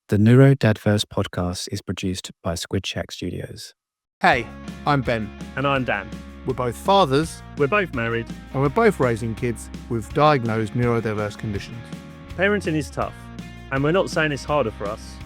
The NeuroDADverse Podcast is produced by Squid Shack Studios. Hey, I'm Ben. And I'm Dan. We're both fathers, We're both married. and we're both raising kids with diagnosed neurodiverse conditions. Parenting is tough, and we're not saying it's harder for us,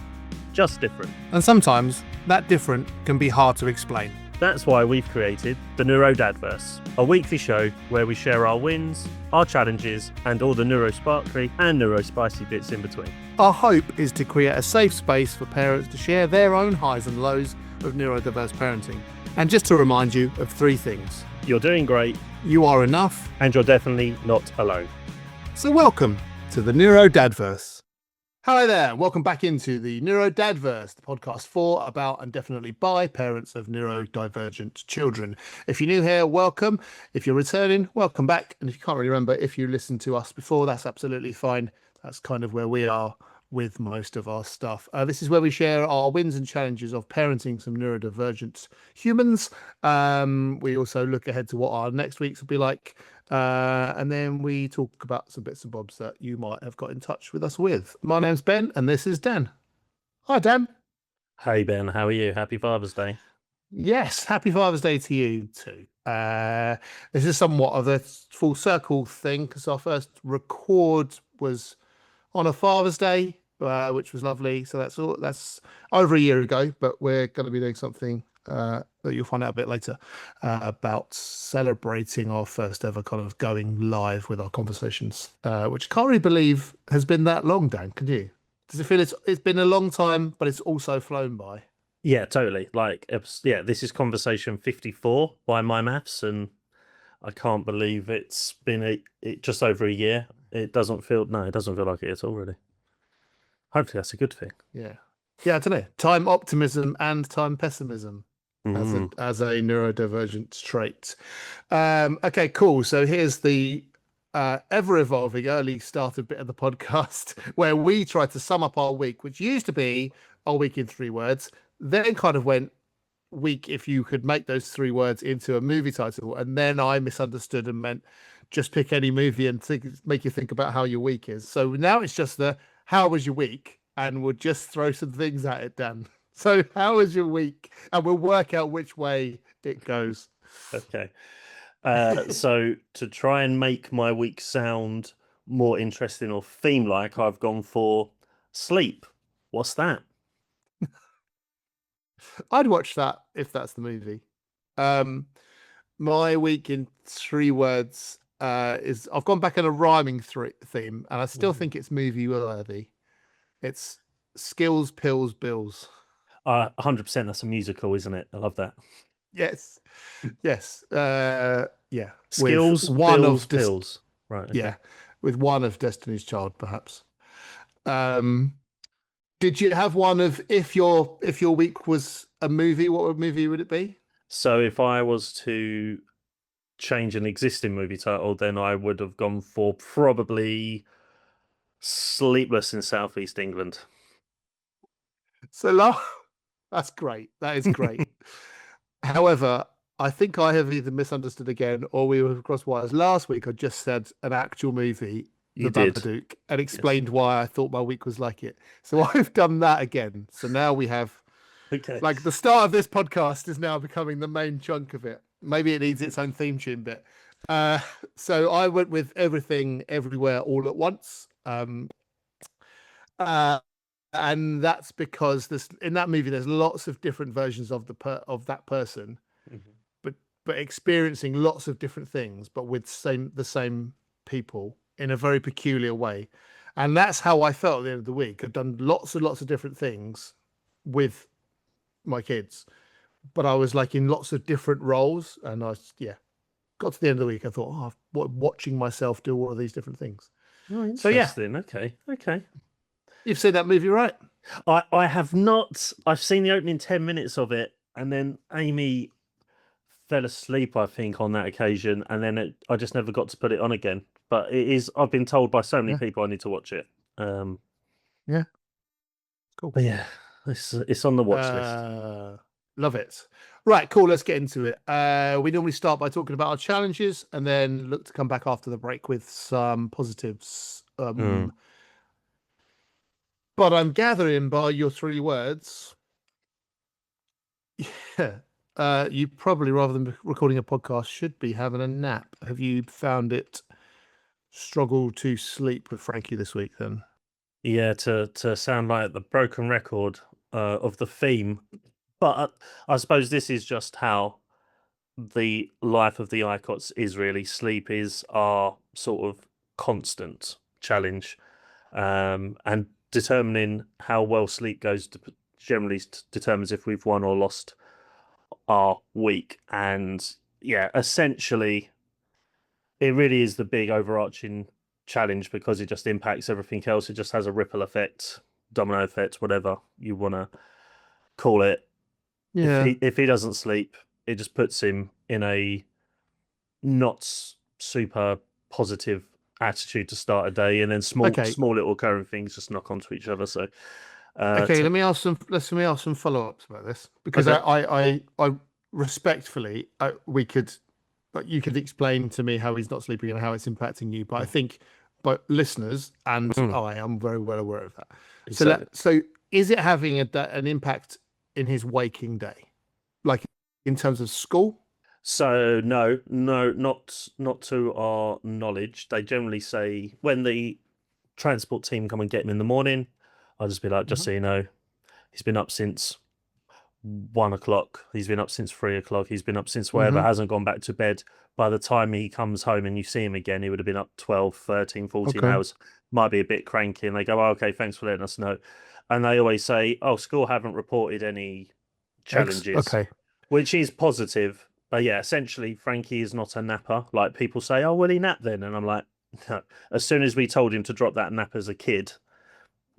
just different. And sometimes that different can be hard to explain. That's why we've created the NeuroDADverse, a weekly show where we share our wins, our challenges, and all the neurosparkly and neurospicy bits in between. Our hope is to create a safe space for parents to share their own highs and lows of neurodiverse parenting. And just to remind you of three things. You're doing great, You are enough. and you're definitely not alone. So welcome to the NeuroDADverse. Hi there, welcome back into the NeuroDADverse, the podcast for, about, and definitely by parents of neurodivergent children. If you're new here, welcome. If you're returning, welcome back. And if you can't really remember if you listened to us before, that's absolutely fine. That's kind of where we are with most of our stuff. This is where we share our wins and challenges of parenting some neurodivergent humans. We also look ahead to what our next weeks will be like. And then we talk about some bits and bobs that you might have got in touch with us with. My name's Ben, and this is Dan. Hi, Dan. Hey Ben, how are you? Happy Father's Day. Yes, happy Father's Day to you too. This is somewhat of a full circle thing because our first record was on a Father's Day, which was lovely. So that's over a year ago, but we're going to be doing something that you'll find out a bit later about celebrating our first ever kind of going live with our conversations, which I can't really believe has been that long, Dan. Can you? Does it feel it's been a long time, but it's also flown by? Yeah, totally. This is conversation 54 by my maths, and I can't believe it's been just over a year. It doesn't feel like it at all, really. Hopefully that's a good thing. Yeah, I don't know. Time optimism and time pessimism as a neurodivergent trait. Okay, cool. So here's the ever-evolving early started bit of the podcast where we try to sum up our week, which used to be our week in 3 words, then kind of went week if you could make those 3 words into a movie title, and then I misunderstood and meant just pick any movie and make you think about how your week is. So now it's just how was your week, and we'll just throw some things at it, Dan. So how was your week, and we'll work out which way it goes. Okay. So to try and make my week sound more interesting or theme-like, I've gone for sleep. What's that? I'd watch that if that's the movie. My week in 3 words is I've gone back on a rhyming theme, and I still think it's movie worthy. It's Skills, Pills, Bills. 100%. That's a musical, isn't it? I love that. Yes. Yeah. Skills, with one bills, of pills. Right. Okay. Yeah, with one of Destiny's Child, perhaps. Did you have one of if your week was a movie? What movie would it be? So if I was to change an existing movie title, then I would have gone for probably Sleepless in Southeast England. So that's great. That is great. However, I think I have either misunderstood again or we were cross wires. Last week I just said an actual movie, You The did. Babadook, and explained why I thought my week was like it. So I've done that again. So now we have Okay. like the start of this podcast is now becoming the main chunk of it. Maybe it needs its own theme tune bit. So I went with Everything Everywhere All at Once. And that's because in that movie there's lots of different versions of that person, but experiencing lots of different things, but with the same people in a very peculiar way. And that's how I felt at the end of the week. I've done lots and lots of different things with my kids, but I was like in lots of different roles, and got to the end of the week. I thought, watching myself do all of these different things. Oh, So yeah, interesting. Okay. you've seen that movie, right? I have not. I've seen the opening 10 minutes of it, and then Amy fell asleep, I think, on that occasion, and then I just never got to put it on again. But it is. I've been told by so many people I need to watch it. Yeah. Cool. But yeah, it's on the watch list. Love it. Right, cool. Let's get into it. We normally start by talking about our challenges and then look to come back after the break with some positives. But I'm gathering by your 3 words, yeah, you probably, rather than recording a podcast, should be having a nap. Have you found it struggle to sleep with Frankie this week then? Yeah, to sound like the broken record of the theme, but I suppose this is just how the life of the ICOTs is really. Sleep is our sort of constant challenge, and determining how well sleep goes generally determines if we've won or lost our week. And yeah, essentially, it really is the big overarching challenge because it just impacts everything else. It just has a ripple effect, domino effect, whatever you want to call it. Yeah. If he doesn't sleep, it just puts him in a not super positive attitude to start a day, and then small little occurring things just knock onto each other. So let me ask some follow-ups about this, because I respectfully, you could explain to me how he's not sleeping and how it's impacting you, but I think listeners and I am very well aware of that. Exactly. So is it having an impact in his waking day, like in terms of school? So no, not to our knowledge. They generally say when the transport team come and get him in the morning, I'll just be like, just so you know, he's been up since 1 o'clock. He's been up since 3 o'clock. He's been up since wherever, hasn't gone back to bed. By the time he comes home and you see him again, he would have been up 12, 13, 14 hours. Might be a bit cranky. And they go, oh, okay, thanks for letting us know. And they always say, oh, school haven't reported any challenges, which is positive. But yeah, essentially, Frankie is not a napper. Like people say, oh, will he nap then? And I'm like, no. As soon as we told him to drop that nap as a kid,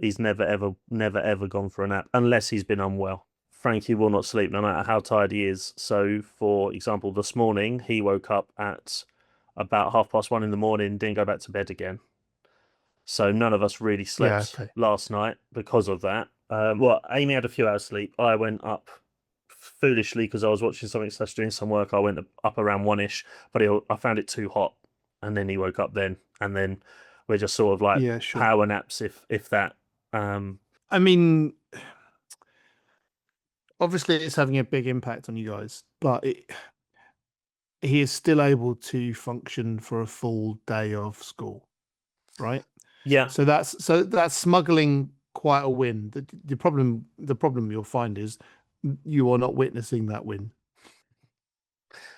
he's never, ever gone for a nap unless he's been unwell. Frankie will not sleep no matter how tired he is. So, for example, this morning, he woke up at about 1:30 in the morning, didn't go back to bed again. So none of us really slept last night because of that. Well, Amy had a few hours sleep. I went up foolishly because I was watching something / doing some work. I went up around 1-ish, but I found it too hot. And then he woke up then. And then we're just sort of like power naps, if that. I mean, obviously it's having a big impact on you guys, but he is still able to function for a full day of school, right? Yeah. So that's smuggling quite a win. The problem you'll find is you are not witnessing that win.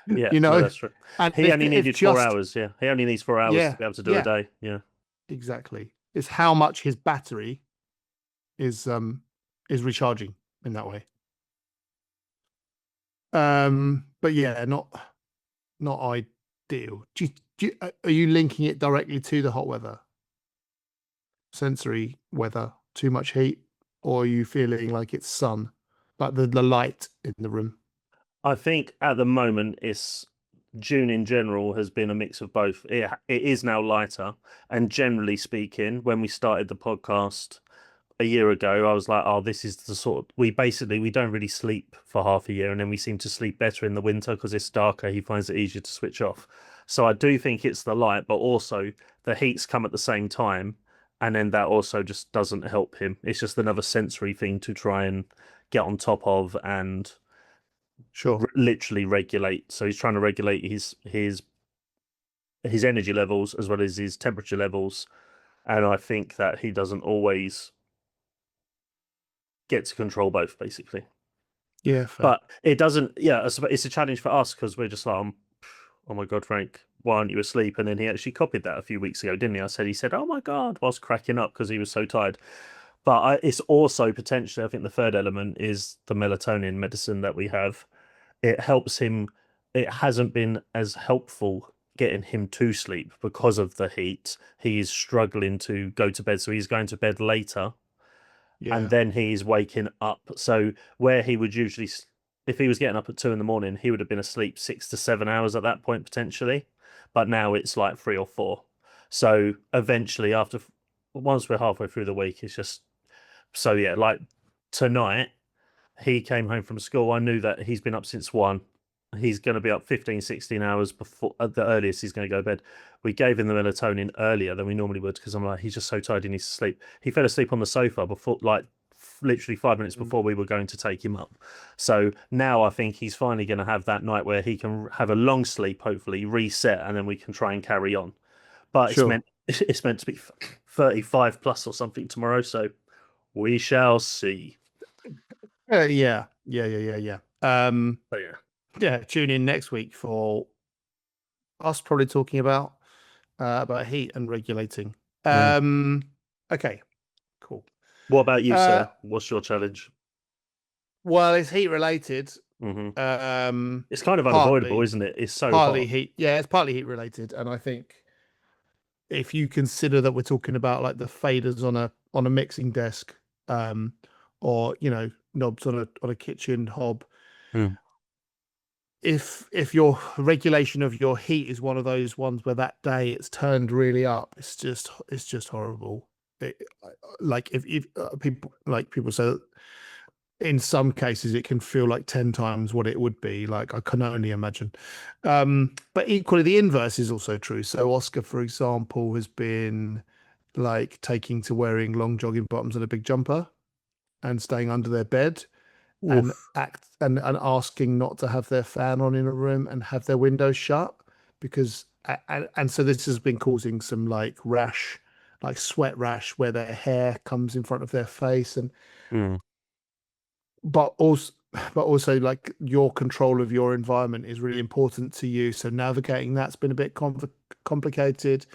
Yeah, you know, no, that's true. And he only needed 4 hours. Yeah, he only needs 4 hours to be able to do a day. Yeah, exactly. It's how much his battery is recharging in that way. But yeah, not ideal. Are you linking it directly to the hot weather, sensory weather, too much heat, or are you feeling like it's sun, like the light in the room? I think at the moment June in general has been a mix of both. It is now lighter, and generally speaking, when we started the podcast a year ago, I was like, oh, this is the sort of, we don't really sleep for half a year, and then we seem to sleep better in the winter because it's darker. He finds it easier to switch off. So I do think it's the light, but also the heats come at the same time, and then that also just doesn't help him. It's just another sensory thing to try and get on top of and literally regulate. So he's trying to regulate his energy levels as well as his temperature levels, and I think that he doesn't always get to control both, basically. Yeah, fair. But it doesn't. Yeah, it's a challenge for us because we're just like, oh my god, Frank, why aren't you asleep? And then he actually copied that a few weeks ago, didn't he? He said, oh my god, whilst cracking up because he was so tired. But it's also potentially, I think the third element is the melatonin medicine that we have. It helps him. It hasn't been as helpful getting him to sleep because of the heat. He is struggling to go to bed, so he's going to bed later. Yeah. And then he's waking up. So where he would usually, if he was getting up at 2 a.m, he would have been asleep 6 to 7 hours at that point potentially. But now it's like 3 or 4. So eventually, once we're halfway through the week, it's just so yeah. Like tonight, he came home from school. I knew that he's been up since 1. he's going to be up 15, 16 hours before at the earliest he's going to go to bed. We gave him the melatonin earlier than we normally would because I'm like, he's just so tired, he needs to sleep. He fell asleep on the sofa before, like literally 5 minutes before we were going to take him up. So now I think he's finally going to have that night where he can have a long sleep, hopefully reset, and then we can try and carry on. But Sure. it's meant to be 35 plus or something tomorrow, so we shall see. Yeah. But yeah. Tune in next week for us probably talking about heat and regulating. Okay, cool. What about you, sir? What's your challenge? Well, it's heat related. Mm-hmm. It's kind of unavoidable, isn't it? It's so partly hot. heat. Yeah, it's partly heat related, and I think if you consider that we're talking about like the faders on a mixing desk, or knobs on a kitchen hob. If your regulation of your heat is one of those ones where that day it's turned really up, it's just horrible. If people say that in some cases it can feel like 10 times what it would be. Like, I can only imagine. But equally, the inverse is also true. So Oscar, for example, has been like taking to wearing long jogging bottoms and a big jumper and staying under their bed. And asking not to have their fan on in a room and have their windows shut, because and so this has been causing some like rash, like sweat rash, where their hair comes in front of their face, and but also like your control of your environment is really important to you. So navigating that's been a bit complicated.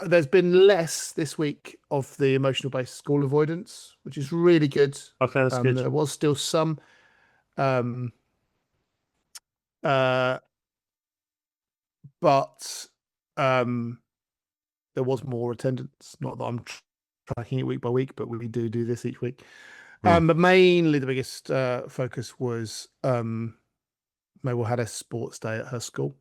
There's been less this week of the emotional based school avoidance, which is really good. Okay, that's good. There was still some but there was more attendance. Not that I'm tracking it week by week, but we do this each week. But mainly the biggest focus was Mabel had a sports day at her school.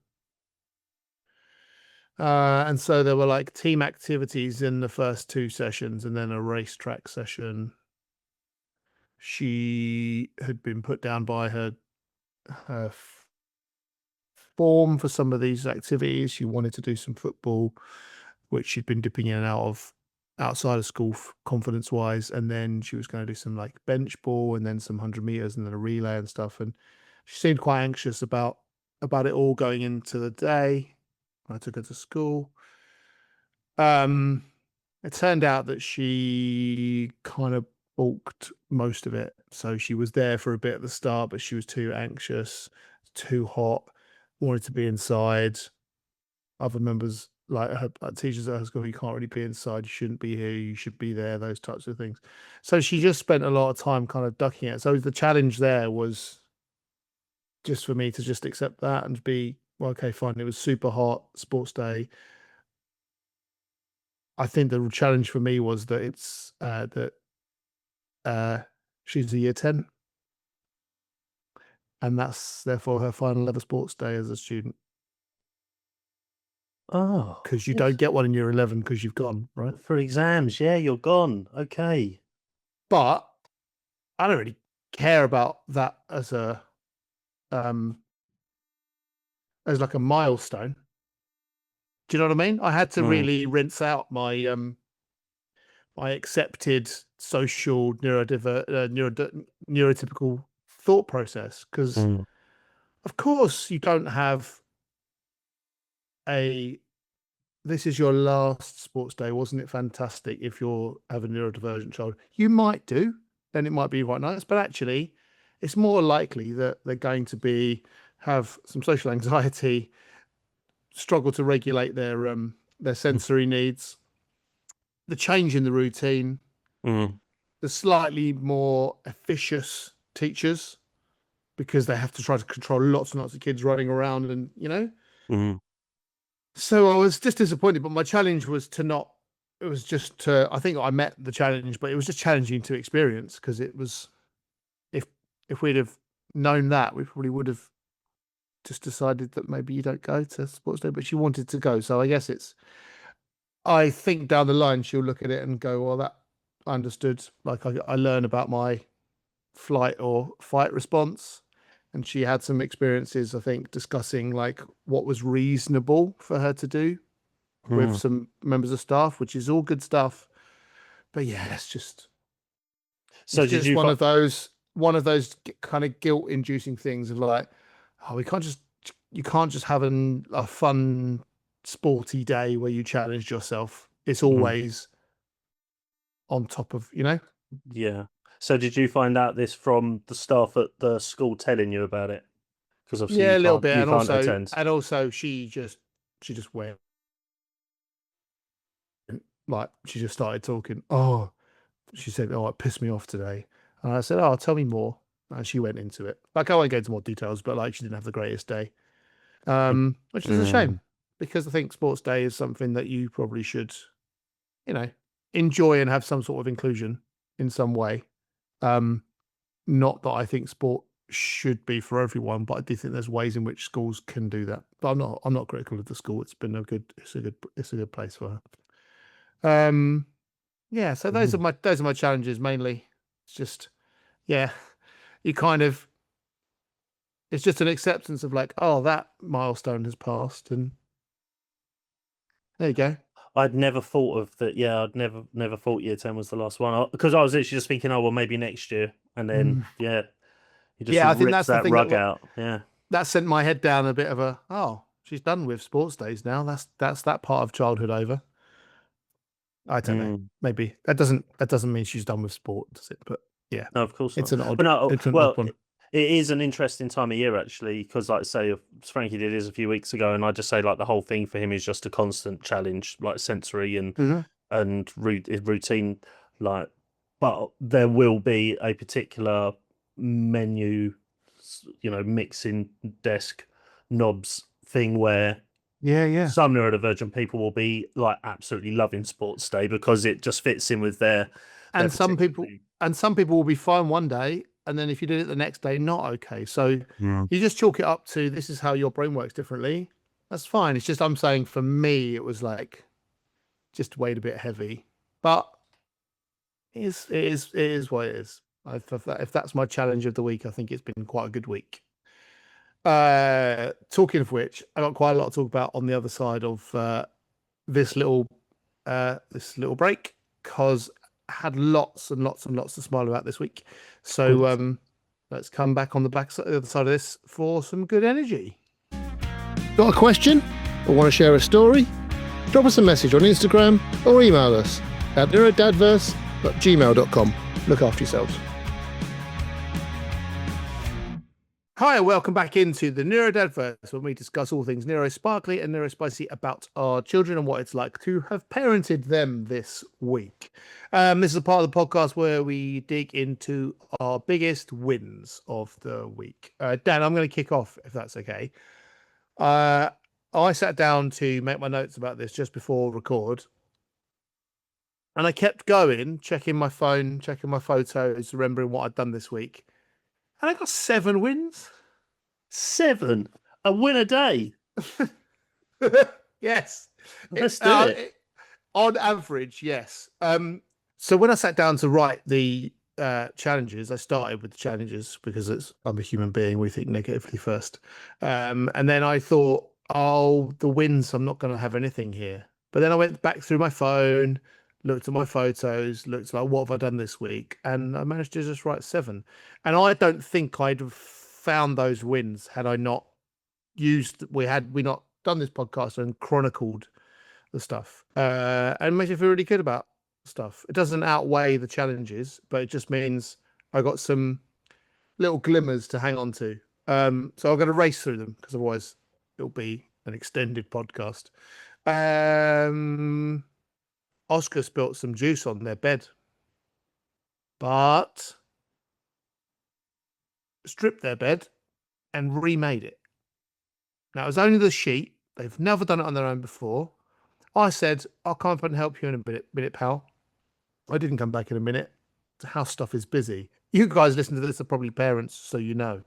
And so there were like team activities in the first 2 sessions and then a racetrack session. She had been put down by her form for some of these activities. She wanted to do some football, which she'd been dipping in and out of outside of school confidence wise. And then she was going to do some like bench ball and then some 100 meters and then a relay and stuff. And she seemed quite anxious about it all going into the day. I took her to school. It turned out that she kind of balked most of it. So she was there for a bit at the start, but she was too anxious, too hot, wanted to be inside. Other members, like her teachers at her school, you can't really be inside, you shouldn't be here, you should be there, those types of things. So she just spent a lot of time kind of ducking it. So the challenge there was just for me to just accept that and be, well, okay, fine. It was super hot, sports day. I think the challenge for me was that it's she's a year 10, and that's therefore her final ever sports day as a student. Oh, because you don't get one in year 11 because you've gone, right? For exams, yeah, you're gone. Okay. But I don't really care about that as like a milestone. Do you know what I mean? I had to really rinse out my my accepted social neurotypical thought process, because of course you don't have this is your last sports day, wasn't it fantastic? If you're have a neurodivergent child, you might do, then it might be quite nice, but actually it's more likely that they're going to have some social anxiety, struggle to regulate their sensory needs, the change in the routine, the slightly more officious teachers, because they have to try to control lots and lots of kids running around, and so I was just disappointed. But my challenge was I think I met the challenge, but it was just challenging to experience, because it was, if we'd have known that, we probably would have just decided that maybe you don't go to sports day, but she wanted to go. So I guess I think down the line she'll look at it and go, well, that I understood. Like I learn about my flight or fight response. and she had some experiences, I think, discussing like what was reasonable for her to do with some members of staff, which is all good stuff. But yeah, it's just one of those kind of guilt-inducing things of like, oh, you can't just have a fun, sporty day where you challenge yourself. It's always on top of, Yeah. So did you find out this from the staff at the school telling you about it? Because obviously a little bit, you can't attend. And also she just went, like, she just started talking. Oh, she said, "Oh, it pissed me off today," and I said, "Oh, tell me more." And she went into it. Like, I won't go into more details, but like, she didn't have the greatest day, which is a shame, because I think sports day is something that you probably should, enjoy and have some sort of inclusion in some way. Not that I think sport should be for everyone, but I do think there's ways in which schools can do that. But I'm not critical of the school. It's a good place for her. Yeah, so those are my challenges mainly. It's just, yeah, it's just an acceptance of like, oh, that milestone has passed, and there you go. I'd never thought of that. Yeah, I'd never thought year 10 was the last one, because I was literally just thinking, oh well, maybe next year, and then you just I think that's that the thing rug out. Yeah, that sent my head down a bit of a, oh, she's done with sports days now. That's that part of childhood over. I don't know. Maybe that doesn't mean she's done with sport, does it? But yeah, no, of course not. It's an odd. But no, it's an well, odd one. It is an interesting time of year actually, because like say Frankie did his a few weeks ago, and I just say like the whole thing for him is just a constant challenge, like sensory and routine, like. But there will be a particular menu, mixing desk knobs thing where some neurodivergent people will be like absolutely loving sports day because it just fits in with their some people will be fine one day, and then if you did it the next day, not okay. So you just chalk it up to, this is how your brain works differently. That's fine. It's just, I'm saying for me, it was like just weighed a bit heavy, but it is what it is. If that's my challenge of the week, I think it's been quite a good week. Talking of which, I got quite a lot to talk about on the other side of this little break, because I had lots and lots and lots to smile about this week. So let's come back on the other side of this for some good energy. Got a question or want to share a story? Drop us a message on Instagram or email us at NeuroDADverse@gmail.com. Look after yourselves. Hi, and welcome back into the NeuroDADverse, when we discuss all things neurosparkly and neurospicy about our children and what it's like to have parented them this week. This is a part of the podcast where we dig into our biggest wins of the week. Dan, I'm going to kick off, if that's okay. I sat down to make my notes about this just before record, and I kept going, checking my phone, checking my photos, remembering what I'd done this week. And I got 7 wins. 7? A win a day? Yes. Let's do it. On average, yes. So when I sat down to write the challenges, I started with the challenges because I'm a human being. We think negatively first. And then I thought, oh, the wins, I'm not going to have anything here. But then I went back through my phone, looked at my photos, looked like, what have I done this week? And I managed to just write 7. And I don't think I'd have found those wins had I not not done this podcast and chronicled the stuff. And it makes me feel really good about stuff. It doesn't outweigh the challenges, but it just means I got some little glimmers to hang on to. So I'm going to race through them, because otherwise it'll be an extended podcast. Oscar spilt some juice on their bed, but stripped their bed and remade it. Now, it was only the sheet. They've never done it on their own before. I said, I'll come up and help you in a minute, pal. I didn't come back in a minute. The house stuff is busy. You guys listen to this are probably parents, so you know.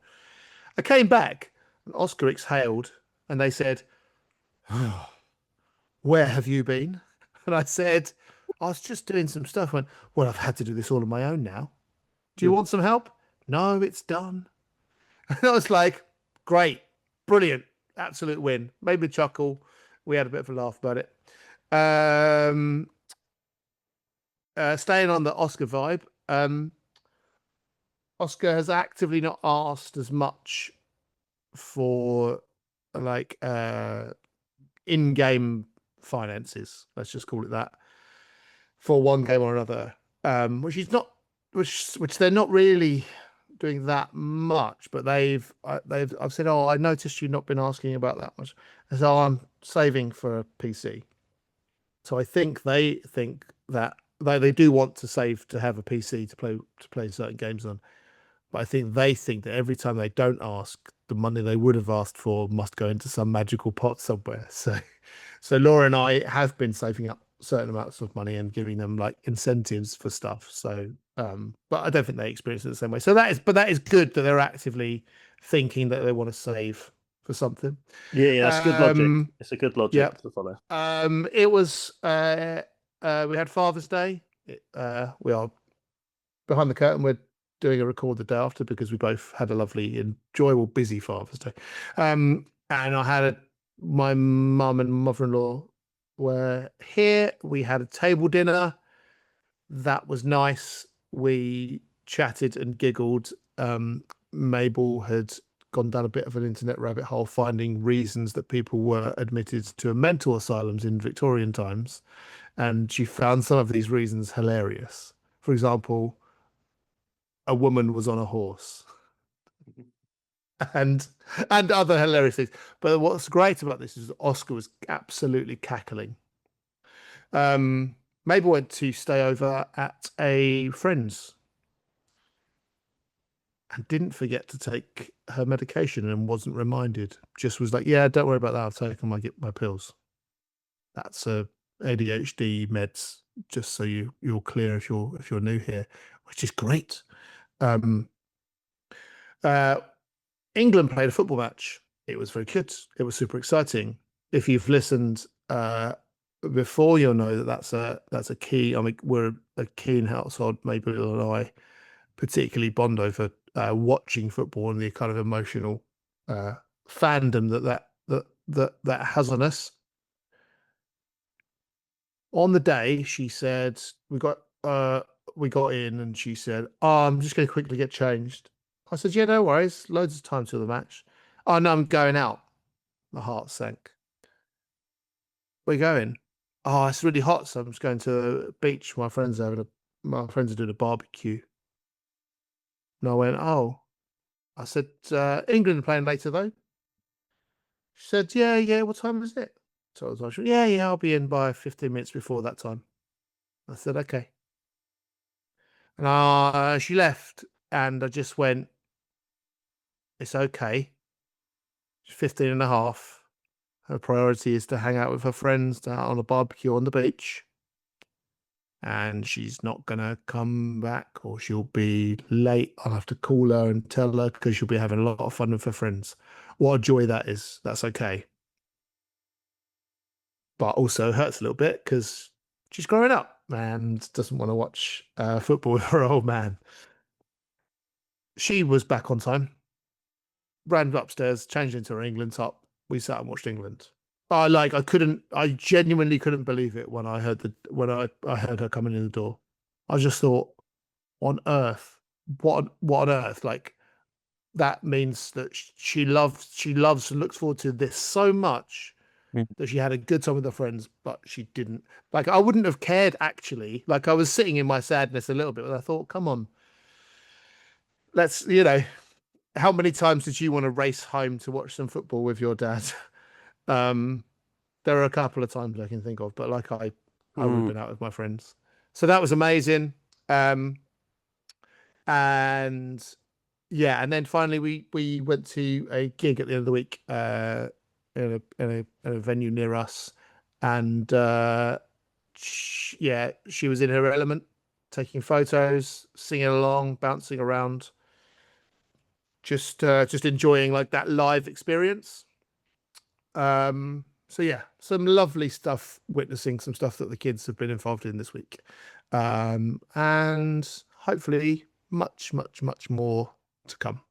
I came back, and Oscar exhaled, and they said, oh, where have you been? And I said, I was just doing some stuff. I went, well, I've had to do this all on my own now. Do you want some help? No, it's done. And I was like, great, brilliant, absolute win. Made me chuckle. We had a bit of a laugh about it. Staying on the Oscar vibe, Oscar has actively not asked as much for like in-game finances, let's just call it that, for one game or another, which is not, which they're not really doing that much, but I've said, oh, I noticed you've not been asking about that much, and so I'm saving for a PC. So I think they think that they do want to save to have a PC to play certain games on, but I think they think that every time they don't ask, the money they would have asked for must go into some magical pot somewhere. So Laura and I have been saving up certain amounts of money and giving them like incentives for stuff. So, but I don't think they experience it the same way. So that is good that they're actively thinking that they want to save for something. Yeah, that's good logic. It's a good logic to follow. It was we had Father's Day. We are behind the curtain. We're doing a record the day after because we both had a lovely, enjoyable, busy Father's Day. And I had my mum and mother-in-law were here. We had a table dinner. That was nice. We chatted and giggled. Mabel had gone down a bit of an internet rabbit hole, finding reasons that people were admitted to mental asylums in Victorian times. And she found some of these reasons hilarious. For example, a woman was on a horse. and other hilarious things. But what's great about this is Oscar was absolutely cackling. Mabel went to stay over at a friend's and didn't forget to take her medication and wasn't reminded. Just was like, yeah, don't worry about that. I've taken my pills. That's a ADHD meds, just so you're clear if you're new here, which is great. England played a football match. It was very good. It was super exciting. If you've listened before, you'll know that that's a key. I mean, we're a keen household. Mabel and I particularly bond over watching football and the kind of emotional fandom that has on us. On the day, she said we got in, and she said, "Oh, I'm just going to quickly get changed." I said, "Yeah, no worries. Loads of time till the match." "Oh no, I'm going out." My heart sank. "Where you going?" "Oh, it's really hot, so I'm just going to the beach. My friends are doing a barbecue." And I went, "Oh." I said, "England are playing later though." She said, "Yeah. What time is it?" So I was like, "Yeah. I'll be in by 15 minutes before that time." I said, "Okay." And she left, and I just went, "It's okay. She's 15 and a half. Her priority is to hang out with her friends on a barbecue on the beach. And she's not going to come back, or she'll be late. I'll have to call her and tell her because she'll be having a lot of fun with her friends." What a joy that is. That's okay. But also hurts a little bit because she's growing up and doesn't want to watch football with her old man. She was back on time, ran upstairs, changed into her England top. We sat and watched England. I genuinely couldn't believe it when I heard I heard her coming in the door. I just thought, on earth, what on earth? Like, that means that she loves and looks forward to this so much that she had a good time with her friends, but she didn't. Like, I wouldn't have cared, actually. Like, I was sitting in my sadness a little bit, but I thought, come on, let's, how many times did you want to race home to watch some football with your dad? There are a couple of times I can think of, but like I would have been out with my friends. So that was amazing. And yeah, and then finally we went to a gig at the end of the week in a venue near us, and she was in her element, taking photos, singing along, bouncing around, just enjoying like that live experience. So yeah, some lovely stuff, witnessing some stuff that the kids have been involved in this week, and hopefully much more to come.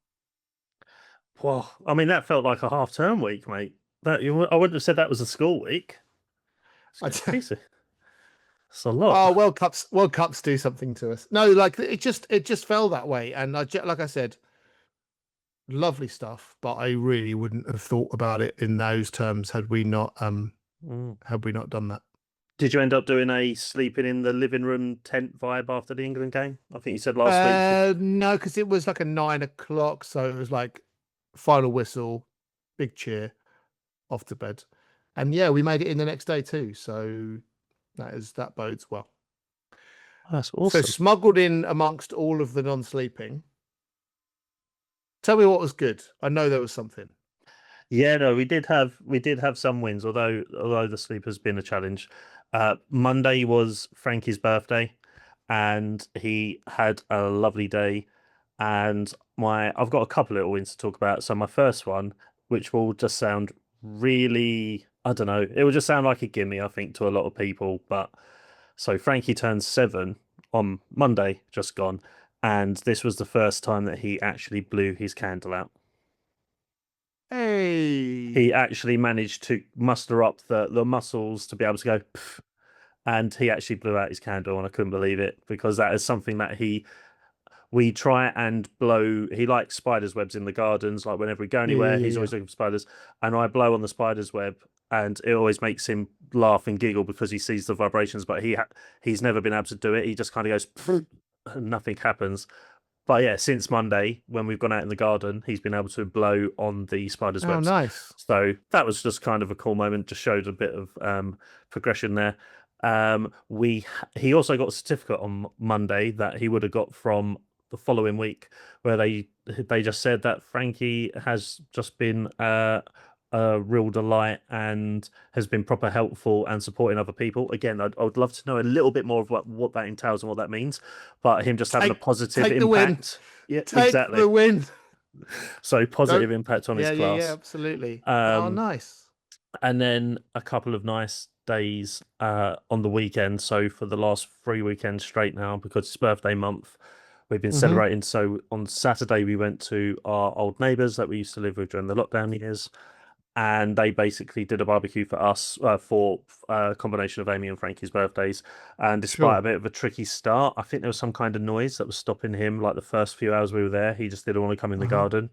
Well, I mean, that felt like a half-term week, mate. I wouldn't have said that was a school week. It's crazy. It's a lot. Oh, World Cups do something to us. No, like it just fell that way, and like I said, lovely stuff. But I really wouldn't have thought about it in those terms had we not done that. Did you end up doing a sleeping in the living room tent vibe after the England game? I think you said last week. No, because it was like a 9 o'clock, so it was like final whistle, big cheer, off to bed, and yeah, we made it in the next day too. So that bodes well. That's awesome. So smuggled in amongst all of the non-sleeping. Tell me what was good. I know there was something. Yeah, no, we did have some wins, although the sleep has been a challenge. Monday was Frankie's birthday, and he had a lovely day. And I've got a couple little wins to talk about. So my first one, which will just sound really, I don't know, it will just sound like a gimme, I think, to a lot of people. But so Frankie turned 7 on Monday, just gone, and this was the first time that he actually blew his candle out. Hey, He actually managed to muster up the muscles to be able to go, pff, and he actually blew out his candle, and I couldn't believe it, because that is something that we try and blow. He likes spiders' webs in the gardens. Like whenever we go anywhere, he's always looking for spiders, and I blow on the spider's web, and it always makes him laugh and giggle because he sees the vibrations. But he's never been able to do it. He just kind of goes, and nothing happens. But yeah, since Monday, when we've gone out in the garden, he's been able to blow on the spider's webs. Oh, nice. So that was just kind of a cool moment. Just showed a bit of progression there. He also got a certificate on Monday that he would have got from the following week, where they just said that Frankie has just been a real delight and has been proper helpful and supporting other people. Again, I would love to know a little bit more of what that entails and what that means, but him just having a positive impact. The win. Yeah, take exactly. The win. So positive impact on his class. Yeah, absolutely. Nice. And then a couple of nice days on the weekend. So for the last 3 weekends straight now, because it's birthday month, we've been celebrating. So on Saturday, we went to our old neighbours that we used to live with during the lockdown years, and they basically did a barbecue for us for a combination of Amy and Frankie's birthdays. And despite a bit of a tricky start, I think there was some kind of noise that was stopping him. Like the first few hours we were there, he just didn't want to come in the garden.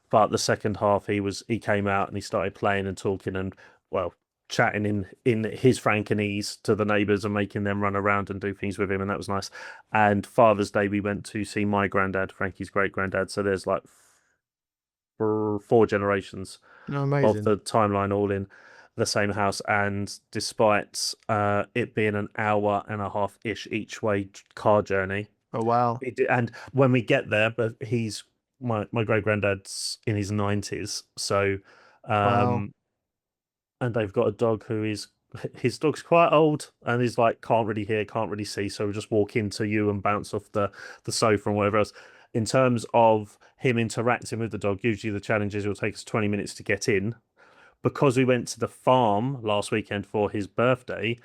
But the second half, he came out and he started playing and talking and, well, chatting in his Frankenese to the neighbours and making them run around and do things with him, and that was nice. And Father's Day, we went to see my granddad, Frankie's great granddad. So there's like 4 generations of the timeline all in the same house. And despite it being an hour and a half ish each way car journey, and when we get there, but he's my great granddad's in his 90s, so and they've got a dog his dog's quite old and he's like can't really hear, can't really see, so we just walk into you and bounce off the sofa and whatever else. In terms of him interacting with the dog, usually the challenge is it'll take us 20 minutes to get in. Because we went to the farm last weekend for his birthday,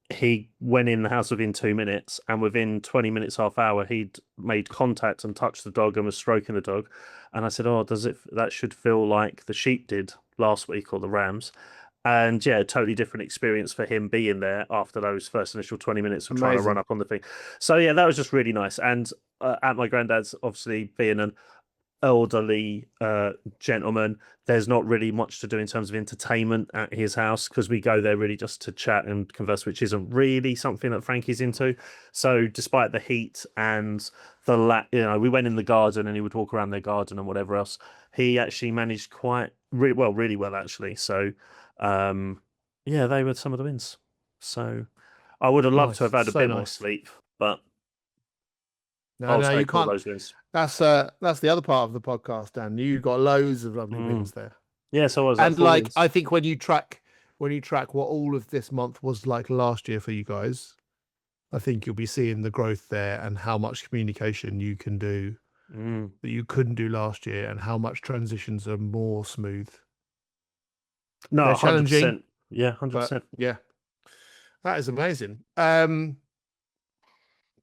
he went in the house within 2 minutes, and within 20 minutes, half hour, he'd made contact and touched the dog and was stroking the dog. And I said, that should feel like the sheep did last week, or the rams. And yeah, totally different experience for him being there after those first initial 20 minutes of trying to run up on the thing. So yeah, that was just really nice. And at my granddad's, obviously being an elderly gentleman, there's not really much to do in terms of entertainment at his house, because we go there really just to chat and converse, which isn't really something that Frankie's into. So despite the heat and we went in the garden and he would walk around their garden and whatever else, he actually managed really well actually. So yeah, they were some of the wins. So I would have loved to have had a bit more sleep, but no, you can't. Those wins. That's the other part of the podcast, Dan. You got loads of lovely wins there. Yeah, so was and like wins. I think when you track what all of this month was like last year for you guys, I think you'll be seeing the growth there and how much communication you can do that you couldn't do last year, and how much transitions are more smooth. No, they're challenging. 100%. Yeah, 100%. Yeah, that is amazing.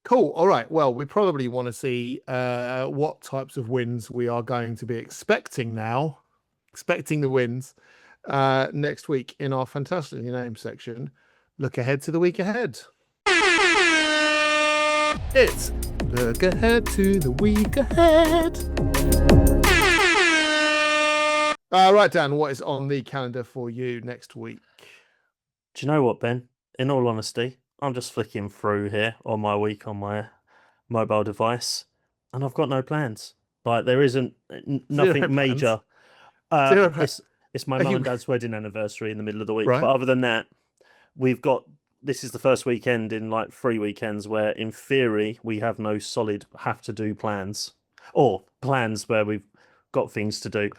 Cool. All right. Well, we probably want to see what types of wins we are going to be expecting now. Expecting the wins next week in our fantastically named section. Look ahead to the week ahead. It's Look Ahead to the Week Ahead. Right, Dan, what is on the calendar for you next week? Do you know what, Ben? In all honesty, I'm just flicking through here on my week on my mobile device, and I've got no plans. Like, there isn't nothing Zero major. Zero plans. It's my mum and dad's wedding anniversary in the middle of the week. Right. But other than that, this is the first weekend in like 3 weekends where, in theory, we have no solid have to do plans, or plans where we've got things to do.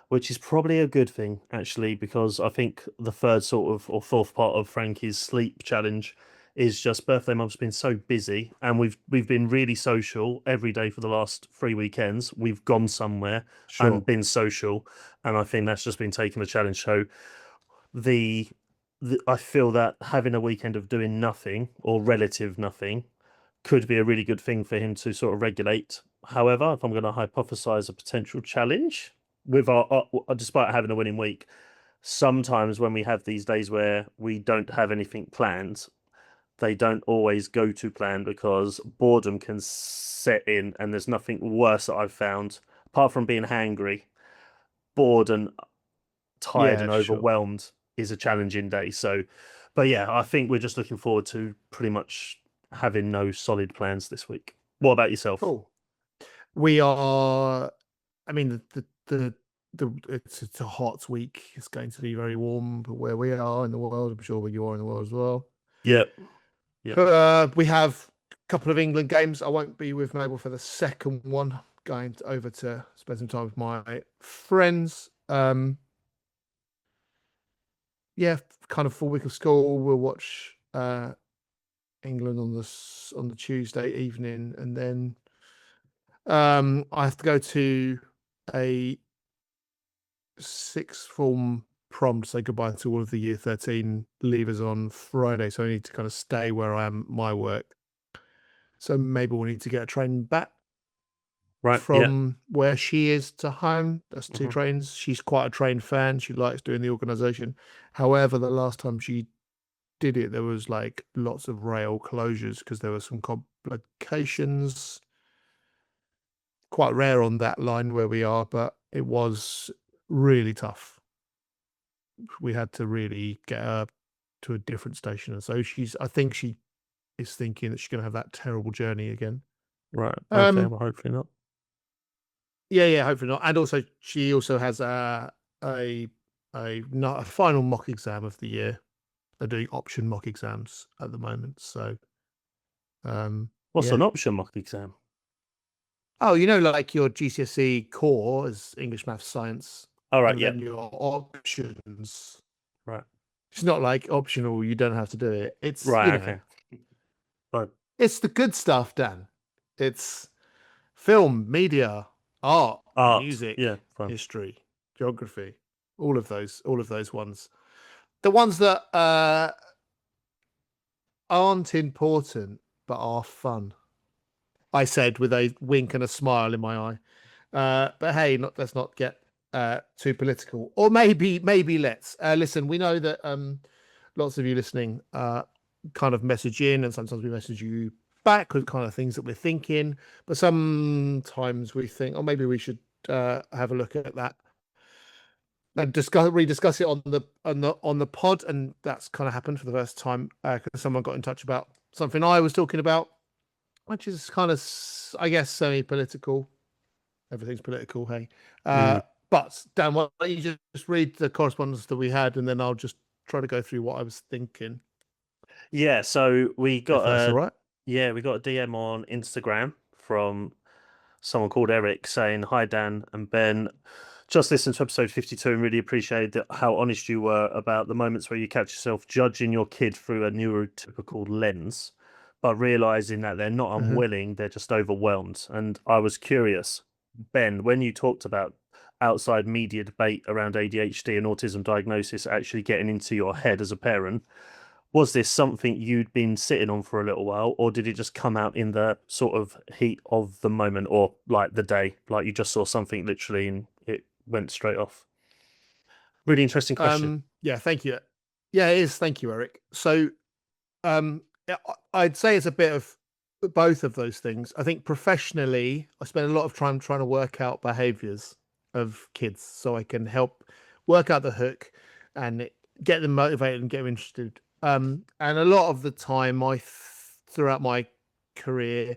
Which is probably a good thing, actually, because I think the third sort of or fourth part of Frankie's sleep challenge is just birthday month's been so busy, and we've been really social every day for the last 3 weekends. We've gone somewhere and been social, and I think that's just been taking the challenge. So I feel that having a weekend of doing nothing or relative nothing could be a really good thing for him to sort of regulate. However, if I'm going to hypothesize a potential challenge with despite having a winning week, sometimes when we have these days where we don't have anything planned, they don't always go to plan because boredom can set in, and there's nothing worse that I've found apart from being hangry. Bored and tired and overwhelmed is a challenging day. So, but yeah, I think we're just looking forward to pretty much having no solid plans this week. What about yourself? Cool. We are. I mean, it's a hot week. It's going to be very warm, but where we are in the world, I'm sure where you are in the world as well. Yep. We have a couple of England games. I won't be with Mabel for the second one. Going over to spend some time with my friends. Yeah, kind of full week of school. We'll watch England on the Tuesday evening, and then I have to go to a sixth form prom to say goodbye to all of the year 13 leavers on Friday, so I need to kind of stay where I am, my work. So maybe we'll need to get a train back from where she is to home. That's 2 trains. She's quite a train fan. She likes doing the organisation. However, the last time she did it, there was like lots of rail closures because there were some complications. Quite rare on that line where we are, but it was really tough. We had to really get her to a different station, and so I think she is thinking that she's going to have that terrible journey again. Right. Okay. Well, hopefully not. Yeah, hopefully not. And also, she also has a final mock exam of the year. They're doing option mock exams at the moment. So, what's an option mock exam? Oh, like your GCSE core is English, Maths, Science. All right. And then your options. Right. It's not like optional. You don't have to do it. It's right. Okay. But it's the good stuff, Dan. It's film, media, art, music, history, geography, all of those ones. The ones that aren't important but are fun. I said with a wink and a smile in my eye. But hey, let's not get too political. Or maybe let's. Listen, we know that lots of you listening kind of message in, and sometimes we message you back with kind of things that we're thinking. But sometimes we think, oh, maybe we should have a look at that and rediscuss it on the pod. And that's kind of happened for the first time because someone got in touch about something I was talking about, which is kind of, I guess, semi-political. Everything's political, hey. But Dan, why don't you just read the correspondence that we had, and then I'll just try to go through what I was thinking. Yeah, so we got all right. Yeah, we got a DM on Instagram from someone called Eric saying, "Hi Dan and Ben, just listened to episode 52 and really appreciated how honest you were about the moments where you catch yourself judging your kid through a neurotypical lens, but realizing that they're not unwilling, they're just overwhelmed. And I was curious, Ben, when you talked about outside media debate around ADHD and autism diagnosis actually getting into your head as a parent, was this something you'd been sitting on for a little while, or did it just come out in the sort of heat of the moment, or like the day, like you just saw something literally and it went straight off? Really interesting question. Yeah, thank you. Yeah, it is. Thank you, Eric. So, I'd say it's a bit of both of those things. I think professionally, I spend a lot of time trying to work out behaviors of kids so I can help work out the hook and get them motivated and get them interested. And a lot of the time, throughout my career,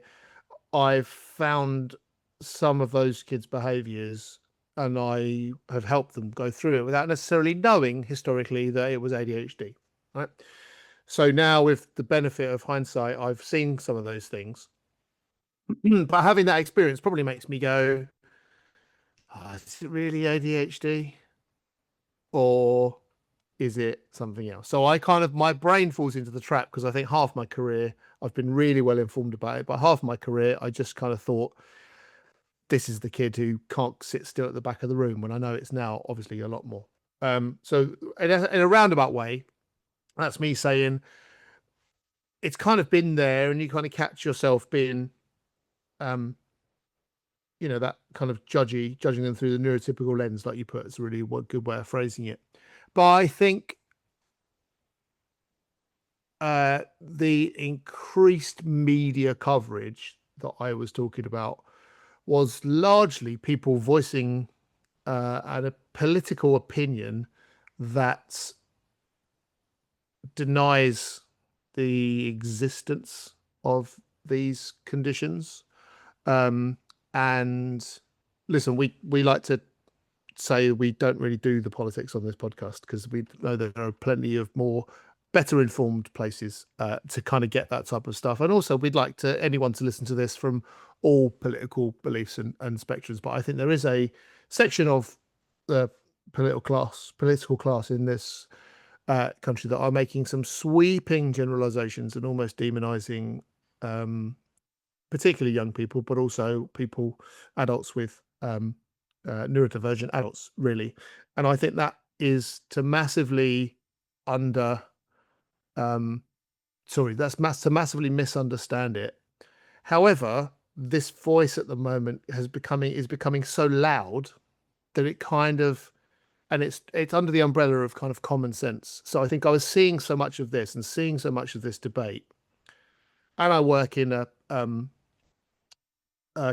I've found some of those kids' behaviors and I have helped them go through it without necessarily knowing historically that it was ADHD, right? So now, with the benefit of hindsight, I've seen some of those things. But having that experience probably makes me go, is it really ADHD? Or is it something else? So my brain falls into the trap because I think half my career, I've been really well informed about it. But half my career, I just kind of thought, this is the kid who can't sit still at the back of the room, when I know it's now obviously a lot more. So in a roundabout way, that's me saying it's kind of been there, and you kind of catch yourself being, that kind of judging them through the neurotypical lens, like you put. It's a really good way of phrasing it. But I think the increased media coverage that I was talking about was largely people voicing a political opinion that denies the existence of these conditions. And listen, we like to say we don't really do the politics on this podcast because we know there are plenty of better informed places to kind of get that type of stuff. And also, we'd like anyone to listen to this from all political beliefs and spectrums. But I think there is a section of the political class in this country that are making some sweeping generalizations and almost demonizing particularly young people, but also adults with neurodivergent adults, really. And I think that is to massively to massively misunderstand it. However, this voice at the moment is becoming so loud that it kind of, and it's under the umbrella of kind of common sense. So I think I was seeing so much of this and seeing so much of this debate, and I work in a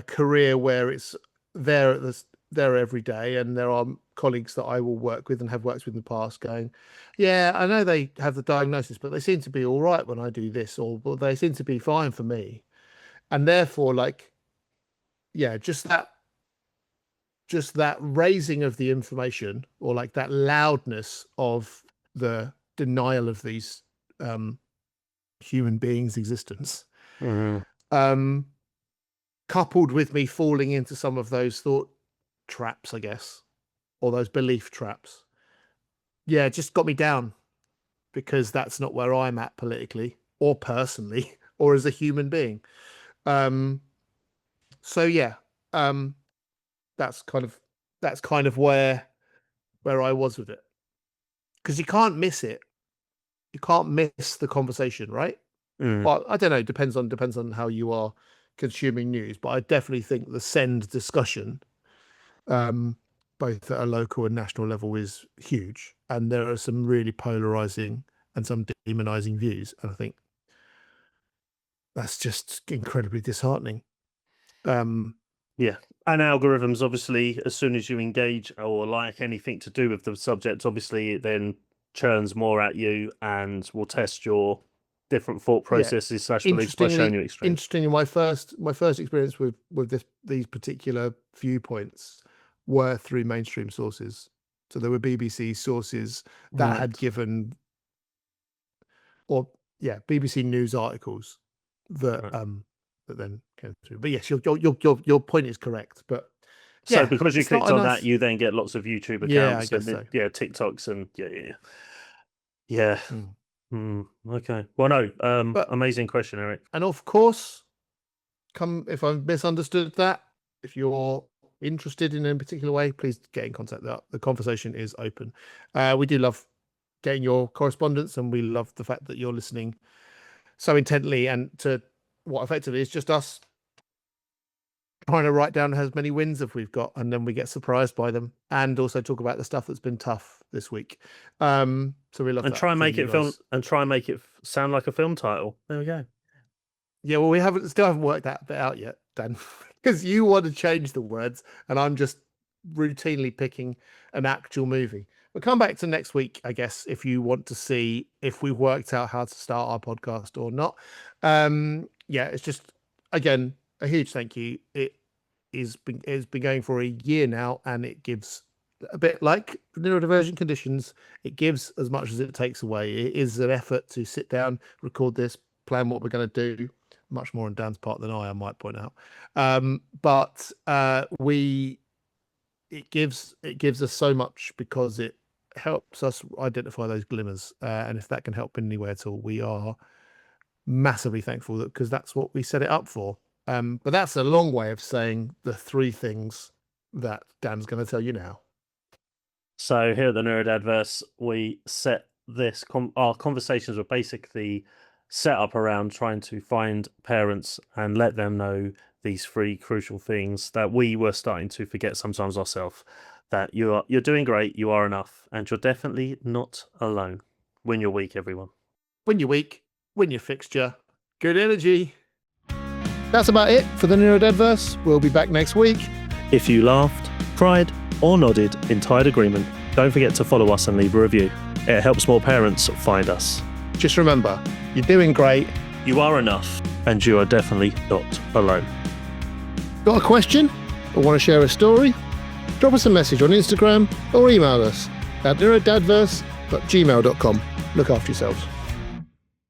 career where it's there every day, and there are colleagues that I will work with and have worked with in the past going, yeah, I know they have the diagnosis, but they seem to be all right when I do this, or they seem to be fine for me. And therefore, just that raising of the information, or like that loudness of the denial of these human beings' existence, coupled with me falling into some of those thought traps, I guess, or those belief traps, it just got me down, because that's not where I'm at politically or personally or as a human being. That's kind of where I was with it, because you can't miss it. You can't miss the conversation, right? Well, I don't know. Depends on how you are consuming news, but I definitely think the send discussion, both at a local and national level, is huge, and there are some really polarizing and some demonizing views, and I think that's just incredibly disheartening. Yeah, and algorithms, obviously, as soon as you engage or like anything to do with the subject, obviously it then churns more at you and will test your different thought processes / beliefs by showing you extremes. Interestingly, my first experience with these particular viewpoints were through mainstream sources. So there were BBC sources that had given, BBC news articles that that then came through. But yes, your point is correct. But so because you clicked on that, you then get lots of YouTube accounts, TikToks, and okay. Well, no, amazing question, Eric. And of course, if I've misunderstood that, if you're interested in a particular way, please get in contact. The conversation is open. We do love getting your correspondence, and we love the fact that you're listening so intently and to what effectively is just us trying to write down as many wins as we've got, and then we get surprised by them, and also talk about the stuff that's been tough this week. So we love and that try and from make you it film guys. and try and make it sound like a film title. There we go. Yeah, well, we still haven't worked that bit out yet, Dan, because you want to change the words, and I'm just routinely picking an actual movie. We'll come back to next week, I guess, if you want to see if we've worked out how to start our podcast or not. Yeah, it's just, again, a huge thank you. It's been going for a year now, and it gives, a bit like neurodivergent conditions, it gives as much as it takes away. It is an effort to sit down, record this, plan what we're going to do, much more on Dan's part than I might point out. But it gives us so much, because it helps us identify those glimmers, and if that can help in any way at all, we are massively thankful, because that's what we set it up for. But that's a long way of saying the 3 things that Dan's going to tell you now. So here at the NeuroDADverse, we set this. Our conversations were basically set up around trying to find parents and let them know these 3 crucial things that we were starting to forget sometimes ourselves. That you're doing great, you are enough, and you're definitely not alone. Win your week, everyone. Win your week, win your fixture. Good energy. That's about it for the NeuroDADverse. We'll be back next week. If you laughed, cried, or nodded in tired agreement, don't forget to follow us and leave a review. It helps more parents find us. Just remember, you're doing great. You are enough, and you are definitely not alone. Got a question or want to share a story? Drop us a message on Instagram or email us at neurodadverse@gmail.com. Look after yourselves.